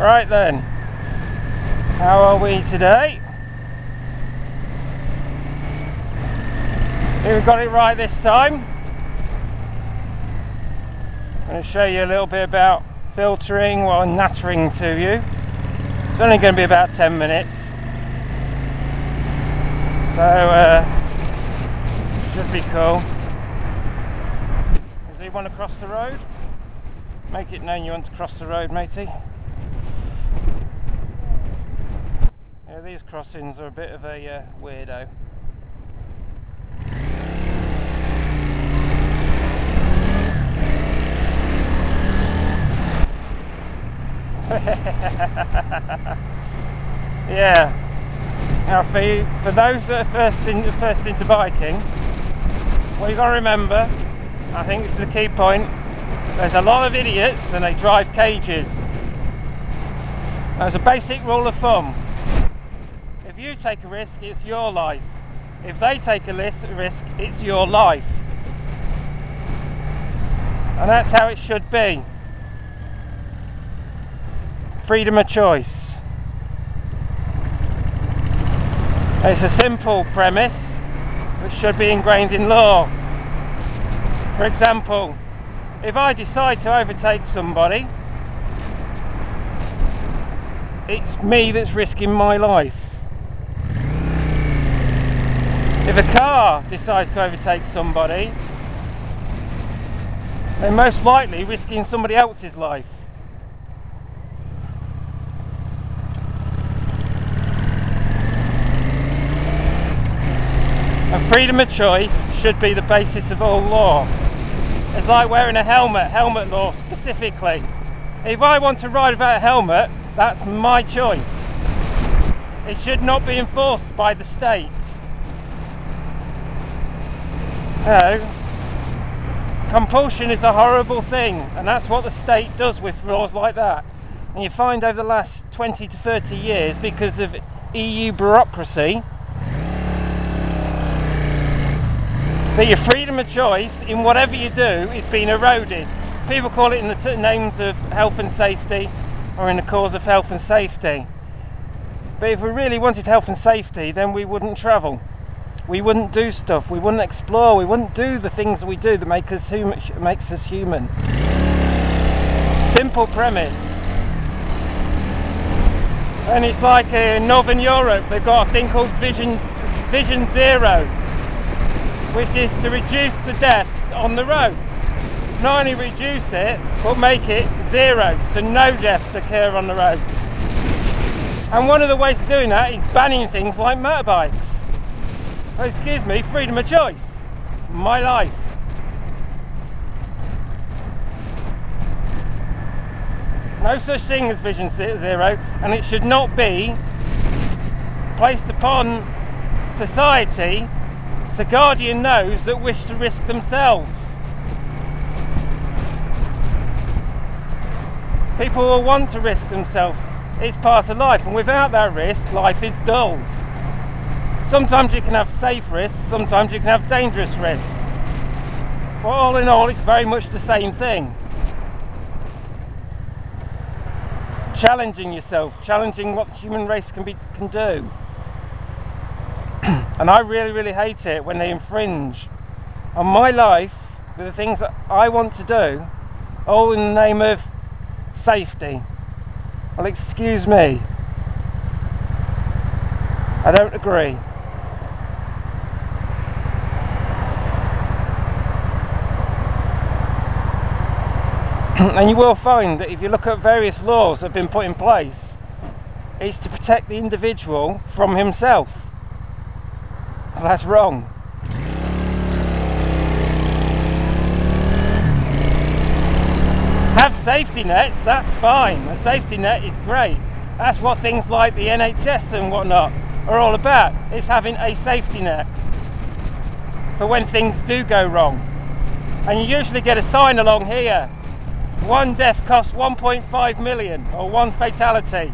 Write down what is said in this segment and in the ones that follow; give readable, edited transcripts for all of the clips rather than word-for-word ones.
Right then, how are we today? Here we got it right this time. I'm going to show you a little bit about filtering while nattering to you. It's only going to be about 10 minutes. So, should be cool. Does he want to cross the road? Make it known you want to cross the road, matey. Yeah, these crossings are a bit of a weirdo. Yeah. Now for those that are first into biking, what you got to remember, I think this is the key point, there's a lot of idiots and they drive cages. There's a basic rule of thumb. If you take a risk, it's your life. If they take a risk, it's your life. And that's how it should be. Freedom of choice. It's a simple premise which should be ingrained in law. For example, if I decide to overtake somebody, it's me that's risking my life. If a car decides to overtake somebody, they're most likely risking somebody else's life. And freedom of choice should be the basis of all law. It's like wearing a helmet law specifically. If I want to ride without a helmet, that's my choice. It should not be enforced by the state. No. Compulsion is a horrible thing, and that's what the state does with laws like that. And you find over the last 20 to 30 years, because of EU bureaucracy, that your freedom of choice in whatever you do is being eroded. People call it in the names of health and safety, or in the cause of health and safety. But if we really wanted health and safety, then we wouldn't travel. We wouldn't do stuff, we wouldn't explore, we wouldn't do the things we do that makes us human. Simple premise. And it's like in Northern Europe, they've got a thing called Vision Zero, which is to reduce the deaths on the roads. Not only reduce it, but make it zero, so no deaths occur on the roads. And one of the ways of doing that is banning things like motorbikes. Oh, excuse me, freedom of choice. My life. No such thing as Vision Zero, and it should not be placed upon society to guardian those that wish to risk themselves. People will want to risk themselves. It's part of life, and without that risk, life is dull. Sometimes you can have safe risks, sometimes you can have dangerous risks. But all in all, it's very much the same thing. Challenging yourself, challenging what the human race can do. And I really, really hate it when they infringe on my life with the things that I want to do, all in the name of safety. Well, excuse me. I don't agree. And you will find that if you look at various laws that have been put in place, it's to protect the individual from himself. Well, that's wrong. Have safety nets, that's fine. A safety net is great. That's what things like the NHS and whatnot are all about. It's having a safety net for when things do go wrong. And you usually get a sign along here. One death costs 1.5 million, or one fatality.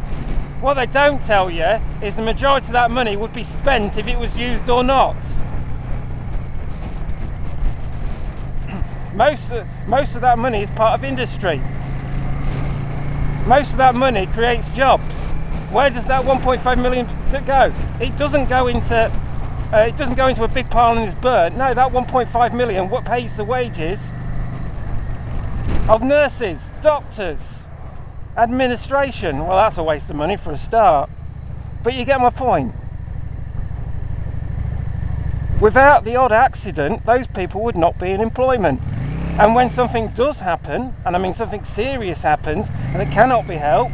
What they don't tell you is the majority of that money would be spent if it was used or not. Most of that money is part of industry. Most of that money creates jobs. Where does that 1.5 million go? It doesn't go into a big pile and is burnt. No, that 1.5 million what pays the wages of nurses, doctors, administration. Well, that's a waste of money for a start, but you get my point. Without the odd accident, those people would not be in employment. And when something does happen, and I mean something serious happens and it cannot be helped,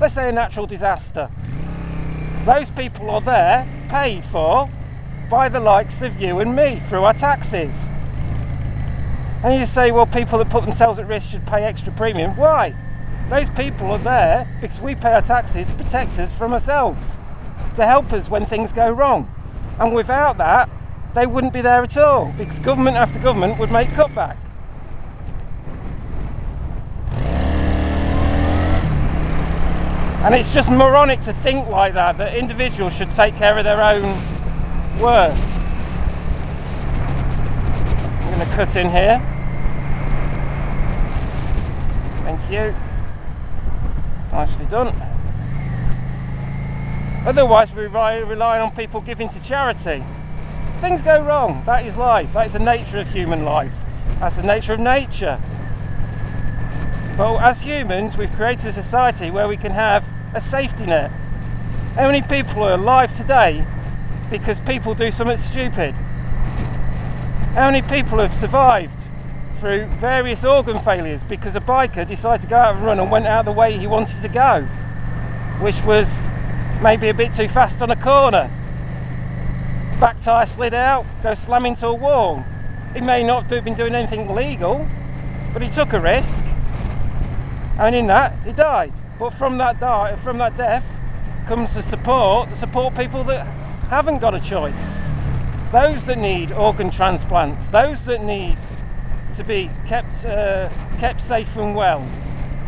let's say a natural disaster, those people are there, paid for by the likes of you and me through our taxes. And you say, well, people that put themselves at risk should pay extra premium. Why? Those people are there because we pay our taxes to protect us from ourselves, to help us when things go wrong. And without that, they wouldn't be there at all, because government after government would make cutback. And it's just moronic to think like that individuals should take care of their own worth. I'm going to cut in here. Thank you. Nicely done. Otherwise we rely on people giving to charity. Things go wrong. That is life. That is the nature of human life. That's the nature of nature. But as humans, we've created a society where we can have a safety net. How many people are alive today because people do something stupid? How many people have survived through various organ failures because a biker decided to go out and run and went out the way he wanted to go, which was maybe a bit too fast on a corner? Back tyre slid out, go slam into a wall. He may not have been doing anything illegal, but he took a risk, and in that he died. But from that death comes the support people that haven't got a choice, those that need organ transplants, those that need to be kept safe and well,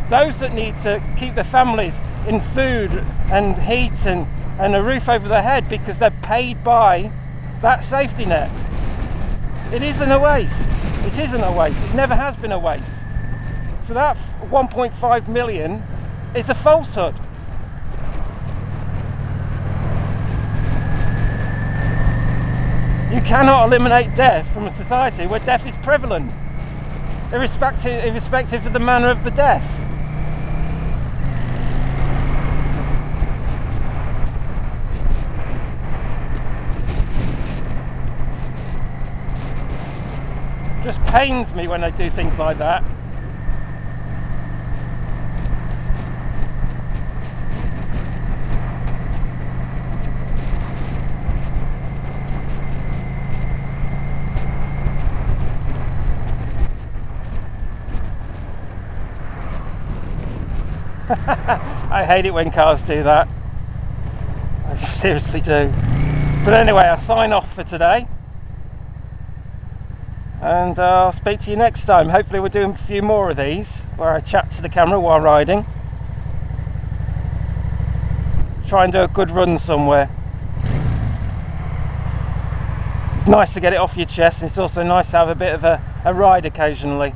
those that need to keep their families in food and heat and a roof over their head because they're paid by that safety net. It isn't a waste. It isn't a waste. It never has been a waste. So that 1.5 million is a falsehood. You cannot eliminate death from a society where death is prevalent, irrespective of the manner of the death. Just pains me when they do things like that. I hate it when cars do that. I seriously do. But anyway, I'll sign off for today. And I'll speak to you next time. Hopefully we'll do a few more of these where I chat to the camera while riding. Try and do a good run somewhere. It's nice to get it off your chest, and it's also nice to have a bit of a ride occasionally.